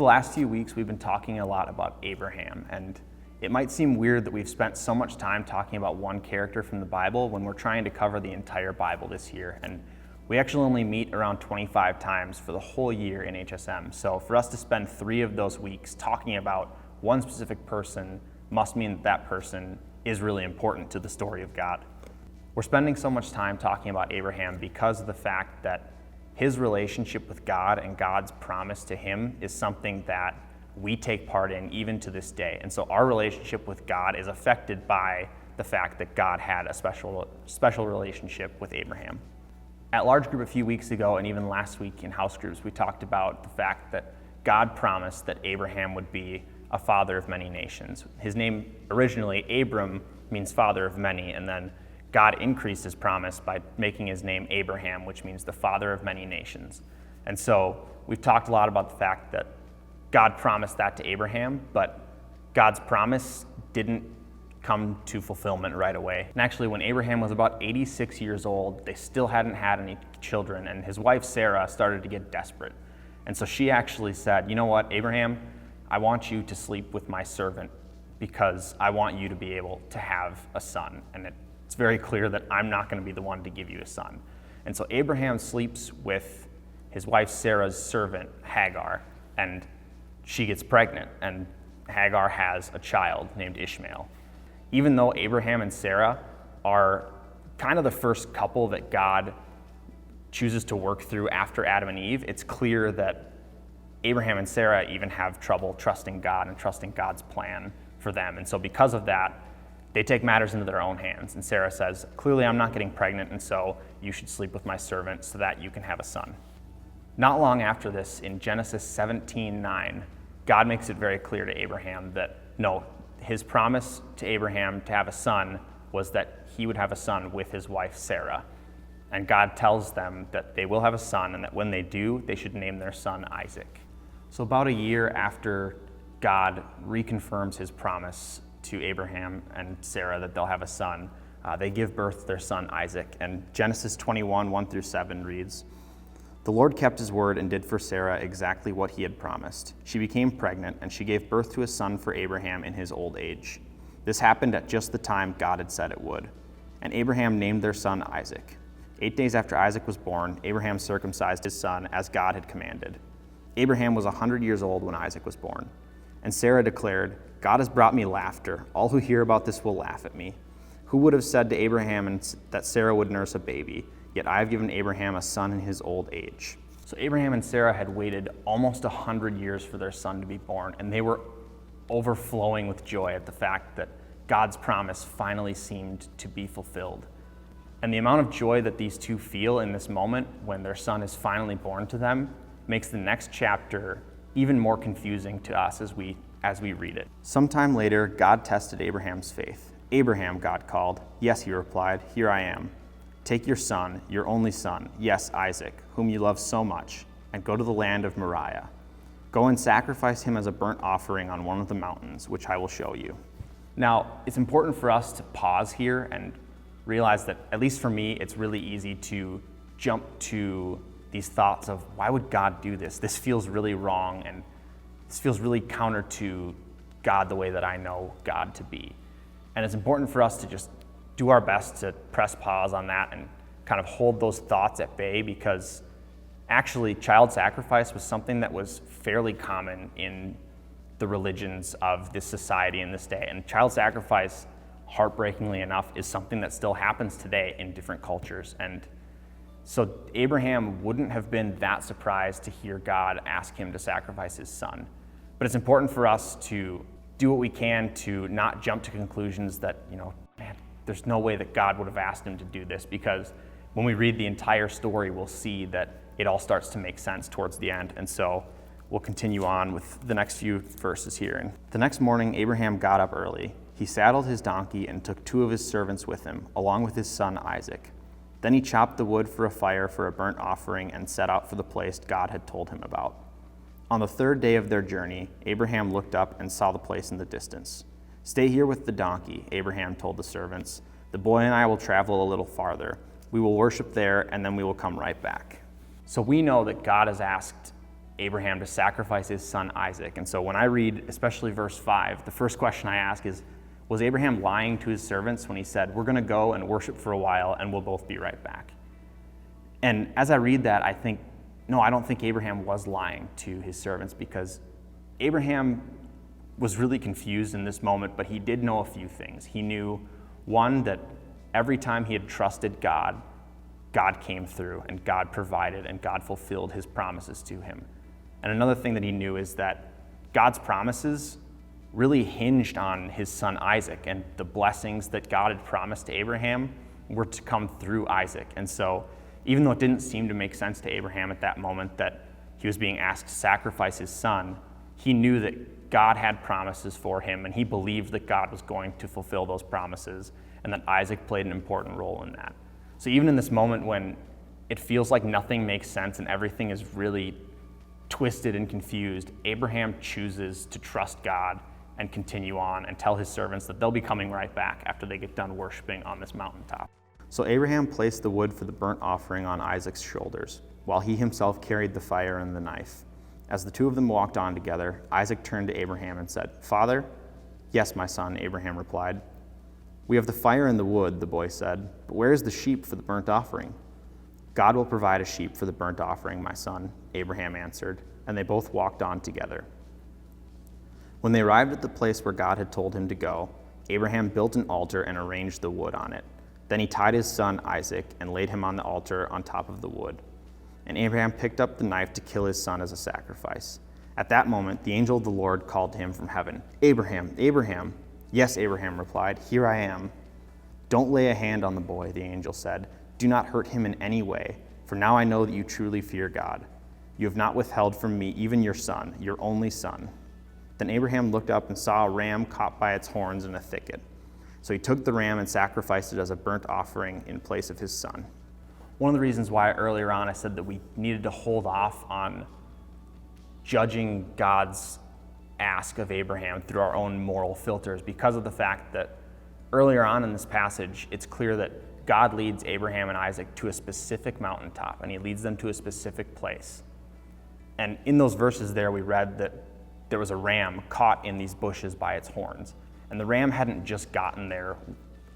last few weeks, we've been talking a lot about Abraham, and it might seem weird that we've spent so much time talking about one character from the Bible when we're trying to cover the entire Bible this year. And we actually only meet around 25 times for the whole year in HSM. So for us to spend 3 of those weeks talking about one specific person must mean that that person is really important to the story of God. We're spending so much time talking about Abraham because of the fact that his relationship with God and God's promise to him is something that we take part in even to this day. And so our relationship with God is affected by the fact that God had a special relationship with Abraham. At Large Group a few weeks ago, and even last week in house groups, we talked about the fact that God promised that Abraham would be a father of many nations. His name originally, Abram, means father of many, and then God increased his promise by making his name Abraham, which means the father of many nations. And so we've talked a lot about the fact that God promised that to Abraham, but God's promise didn't come to fulfillment right away. And actually, when Abraham was about 86 years old, they still hadn't had any children, and his wife Sarah started to get desperate. And so she actually said, "You know what, Abraham, I want you to sleep with my servant because I want you to be able to have a son. And it's very clear that I'm not going to be the one to give you a son." And so Abraham sleeps with his wife Sarah's servant, Hagar, and she gets pregnant, and Hagar has a child named Ishmael. Even though Abraham and Sarah are kind of the first couple that God chooses to work through after Adam and Eve, it's clear that Abraham and Sarah even have trouble trusting God and trusting God's plan for them. And so because of that, they take matters into their own hands. And Sarah says, "Clearly I'm not getting pregnant, and so you should sleep with my servant so that you can have a son." Not long after this, in Genesis 17:9, God makes it very clear to Abraham that no, his promise to Abraham to have a son was that he would have a son with his wife Sarah. And God tells them that they will have a son, and that when they do, they should name their son Isaac. So about a year after God reconfirms his promise to Abraham and Sarah that they'll have a son, they give birth to their son Isaac. And Genesis 21, 1-7 reads, "The Lord kept his word and did for Sarah exactly what he had promised. She became pregnant, and she gave birth to a son for Abraham in his old age. This happened at just the time God had said it would. And Abraham named their son Isaac. 8 days after Isaac was born, Abraham circumcised his son as God had commanded. Abraham was 100 years old when Isaac was born. And Sarah declared, 'God has brought me laughter. All who hear about this will laugh at me. Who would have said to Abraham that Sarah would nurse a baby? Yet I have given Abraham a son in his old age.'" So Abraham and Sarah had waited almost 100 years for their son to be born, and they were overflowing with joy at the fact that God's promise finally seemed to be fulfilled. And the amount of joy that these two feel in this moment when their son is finally born to them makes the next chapter even more confusing to us as we read it. Sometime later, God tested Abraham's faith. "Abraham," God called. "Yes," he replied, "here I am. Take your son, your only son, yes, Isaac, whom you love so much, and go to the land of Moriah. Go and sacrifice him as a burnt offering on one of the mountains, which I will show you." Now, it's important for us to pause here and realize that, at least for me, it's really easy to jump to these thoughts of, why would God do this? This feels really wrong, and this feels really counter to God the way that I know God to be. And it's important for us to just do our best to press pause on that and kind of hold those thoughts at bay, because actually child sacrifice was something that was fairly common in the religions of this society in this day. And child sacrifice, heartbreakingly enough, is something that still happens today in different cultures. And so Abraham wouldn't have been that surprised to hear God ask him to sacrifice his son. But it's important for us to do what we can to not jump to conclusions that, man, there's no way that God would have asked him to do this, because when we read the entire story, we'll see that it all starts to make sense towards the end. And so we'll continue on with the next few verses here. And the next morning, Abraham got up early. He saddled his donkey and took 2 of his servants with him, along with his son Isaac. Then he chopped the wood for a fire for a burnt offering and set out for the place God had told him about. On the 3rd day of their journey, Abraham looked up and saw the place in the distance. "Stay here with the donkey," Abraham told the servants. "The boy and I will travel a little farther. We will worship there, and then we will come right back." So we know that God has asked Abraham to sacrifice his son Isaac. And so when I read, especially verse 5, the first question I ask is, was Abraham lying to his servants when he said, we're going to go and worship for a while and we'll both be right back? And as I read that, I think, no, I don't think Abraham was lying to his servants, because Abraham was really confused in this moment, but he did know a few things. He knew, one, that every time he had trusted God, God came through and God provided and God fulfilled his promises to him. And another thing that he knew is that God's promises really hinged on his son Isaac, and the blessings that God had promised to Abraham were to come through Isaac. And so even though it didn't seem to make sense to Abraham at that moment that he was being asked to sacrifice his son, he knew that God had promises for him, and he believed that God was going to fulfill those promises, and that Isaac played an important role in that. So even in this moment when it feels like nothing makes sense and everything is really twisted and confused, Abraham chooses to trust God and continue on and tell his servants that they'll be coming right back after they get done worshiping on this mountaintop. So Abraham placed the wood for the burnt offering on Isaac's shoulders, while he himself carried the fire and the knife. As the two of them walked on together, Isaac turned to Abraham and said, "Father?" "Yes, my son," Abraham replied. "We have the fire and the wood," the boy said, "but where is the sheep for the burnt offering?" "God will provide a sheep for the burnt offering, my son," Abraham answered, and they both walked on together. When they arrived at the place where God had told him to go, Abraham built an altar and arranged the wood on it. Then he tied his son Isaac and laid him on the altar on top of the wood. And Abraham picked up the knife to kill his son as a sacrifice. At that moment, the angel of the Lord called to him from heaven, "Abraham, Abraham." "Yes," Abraham replied, "here I am." "Don't lay a hand on the boy," the angel said. "Do not hurt him in any way, for now I know that you truly fear God. You have not withheld from me even your son, your only son." Then Abraham looked up and saw a ram caught by its horns in a thicket. So he took the ram and sacrificed it as a burnt offering in place of his son. One of the reasons why earlier on I said that we needed to hold off on judging God's ask of Abraham through our own moral filters, because of the fact that earlier on in this passage, it's clear that God leads Abraham and Isaac to a specific mountaintop, and he leads them to a specific place. And in those verses there, we read that there was a ram caught in these bushes by its horns. And the ram hadn't just gotten there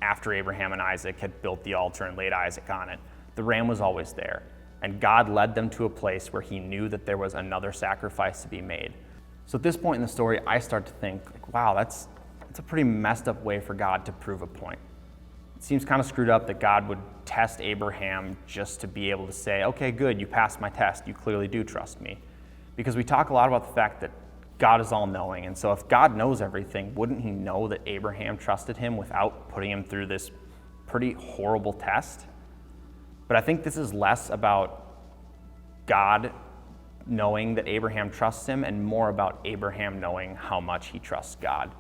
after Abraham and Isaac had built the altar and laid Isaac on it. The ram was always there. And God led them to a place where he knew that there was another sacrifice to be made. So at this point in the story, I start to think, wow, that's a pretty messed up way for God to prove a point. It seems kind of screwed up that God would test Abraham just to be able to say, okay, good, you passed my test. You clearly do trust me. Because we talk a lot about the fact that God is all-knowing, and so if God knows everything, wouldn't he know that Abraham trusted him without putting him through this pretty horrible test? But I think this is less about God knowing that Abraham trusts him and more about Abraham knowing how much he trusts God.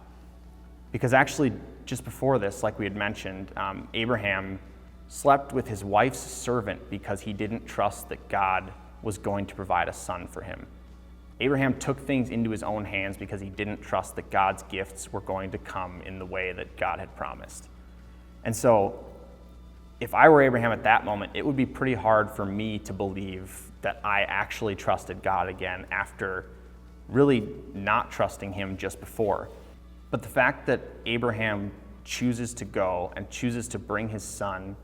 Because actually, just before this, like we had mentioned, Abraham slept with his wife's servant because he didn't trust that God was going to provide a son for him. Abraham took things into his own hands because he didn't trust that God's gifts were going to come in the way that God had promised. And so, if I were Abraham at that moment, it would be pretty hard for me to believe that I actually trusted God again after really not trusting him just before. But the fact that Abraham chooses to go and chooses to bring his son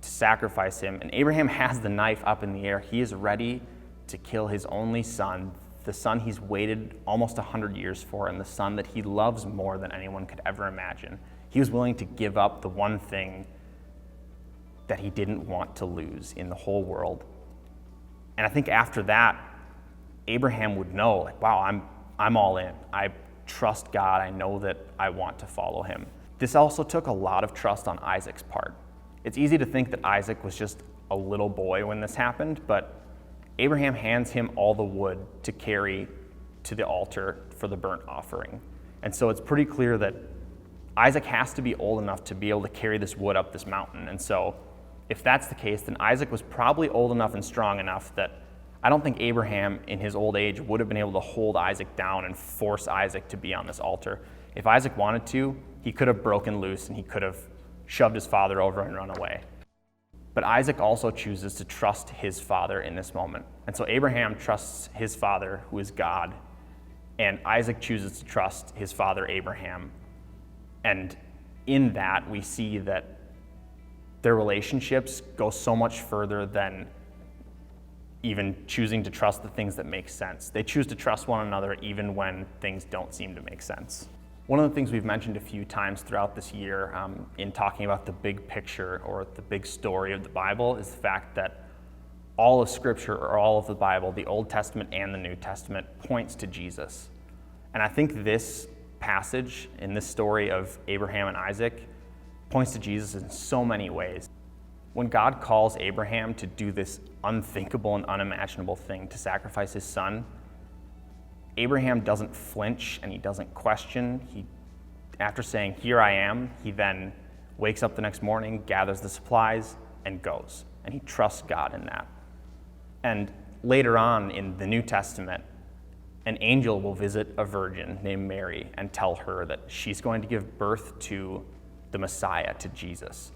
to sacrifice him, and Abraham has the knife up in the air, he is ready to kill his only son, the son he's waited almost 100 years for, and the son that he loves more than anyone could ever imagine. He was willing to give up the one thing that he didn't want to lose in the whole world. And I think after that, Abraham would know, like, wow, I'm all in. I trust God. I know that I want to follow him. This also took a lot of trust on Isaac's part. It's easy to think that Isaac was just a little boy when this happened, but Abraham hands him all the wood to carry to the altar for the burnt offering. And so it's pretty clear that Isaac has to be old enough to be able to carry this wood up this mountain. And so if that's the case, then Isaac was probably old enough and strong enough that I don't think Abraham in his old age would have been able to hold Isaac down and force Isaac to be on this altar. If Isaac wanted to, he could have broken loose and he could have shoved his father over and run away. But Isaac also chooses to trust his father in this moment. And so Abraham trusts his father, who is God, and Isaac chooses to trust his father Abraham. And in that, we see that their relationships go so much further than even choosing to trust the things that make sense. They choose to trust one another even when things don't seem to make sense. One of the things we've mentioned a few times throughout this year in talking about the big picture or the big story of the Bible is the fact that all of Scripture, or all of the Bible, the Old Testament and the New Testament, points to Jesus. And I think this passage in this story of Abraham and Isaac points to Jesus in so many ways. When God calls Abraham to do this unthinkable and unimaginable thing, to sacrifice his son, Abraham doesn't flinch and he doesn't question. After saying, "Here I am," he then wakes up the next morning, gathers the supplies, and goes. And he trusts God in that. And later on in the New Testament, an angel will visit a virgin named Mary and tell her that she's going to give birth to the Messiah, to Jesus.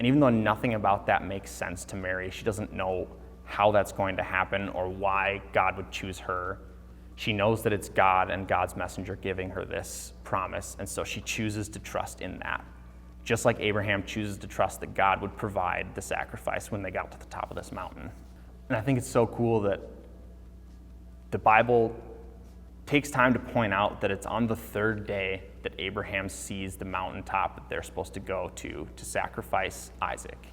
And even though nothing about that makes sense to Mary, she doesn't know how that's going to happen or why God would choose her. She knows that it's God and God's messenger giving her this promise, and so she chooses to trust in that. Just like Abraham chooses to trust that God would provide the sacrifice when they got to the top of this mountain. And I think it's so cool that the Bible takes time to point out that it's on the third day that Abraham sees the mountaintop that they're supposed to go to sacrifice Isaac.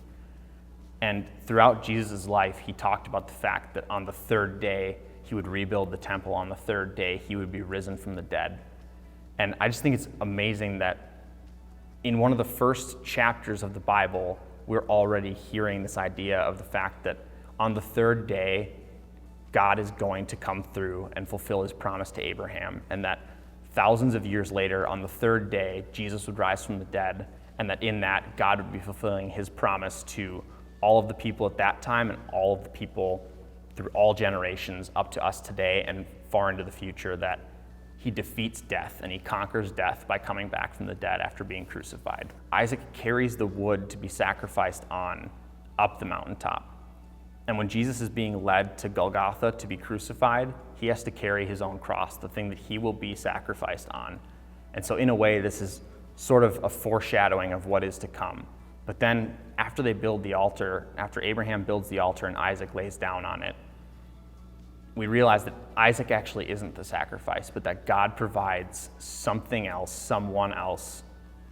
And throughout Jesus' life, he talked about the fact that on the third day, he would rebuild the temple. On the third day, he would be risen from the dead. And I just think it's amazing that in one of the first chapters of the Bible, we're already hearing this idea of the fact that on the third day, God is going to come through and fulfill his promise to Abraham, and that thousands of years later, on the third day, Jesus would rise from the dead, and that in that, God would be fulfilling his promise to all of the people at that time and all of the people through all generations up to us today and far into the future, that he defeats death and he conquers death by coming back from the dead after being crucified. Isaac carries the wood to be sacrificed on up the mountaintop. And when Jesus is being led to Golgotha to be crucified, he has to carry his own cross, the thing that he will be sacrificed on. And so in a way, this is sort of a foreshadowing of what is to come. But then after they build the altar, after Abraham builds the altar and Isaac lays down on it, we realize that Isaac actually isn't the sacrifice, but that God provides something else, someone else,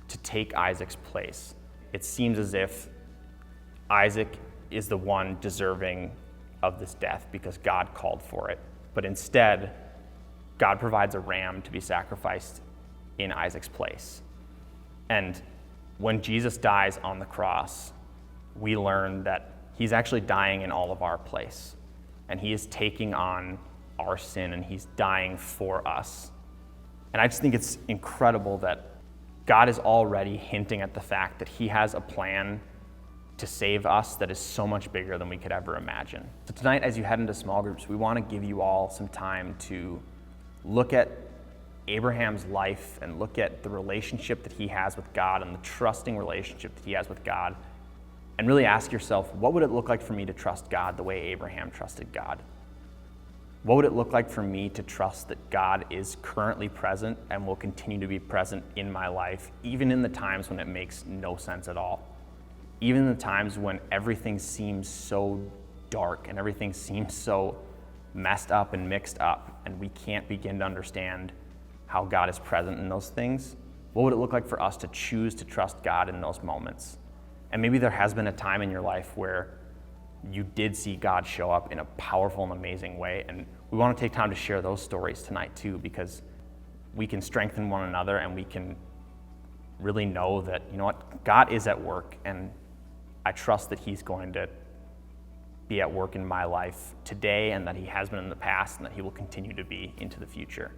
to take Isaac's place. It seems as if Isaac is the one deserving of this death because God called for it. But instead, God provides a ram to be sacrificed in Isaac's place. And when Jesus dies on the cross, we learn that he's actually dying in all of our place. And he is taking on our sin and he's dying for us. And I just think it's incredible that God is already hinting at the fact that he has a plan to save us that is so much bigger than we could ever imagine. So tonight, as you head into small groups, we want to give you all some time to look at Abraham's life and look at the relationship that he has with God and the trusting relationship that he has with God, and really ask yourself, what would it look like for me to trust God the way Abraham trusted God? What would it look like for me to trust that God is currently present and will continue to be present in my life, even in the times when it makes no sense at all? Even in the times when everything seems so dark and everything seems so messed up and mixed up, and we can't begin to understand how God is present in those things, what would it look like for us to choose to trust God in those moments? And maybe there has been a time in your life where you did see God show up in a powerful and amazing way, and we want to take time to share those stories tonight too, because we can strengthen one another and we can really know that, you know what, God is at work, and I trust that he's going to be at work in my life today, and that he has been in the past, and that he will continue to be into the future.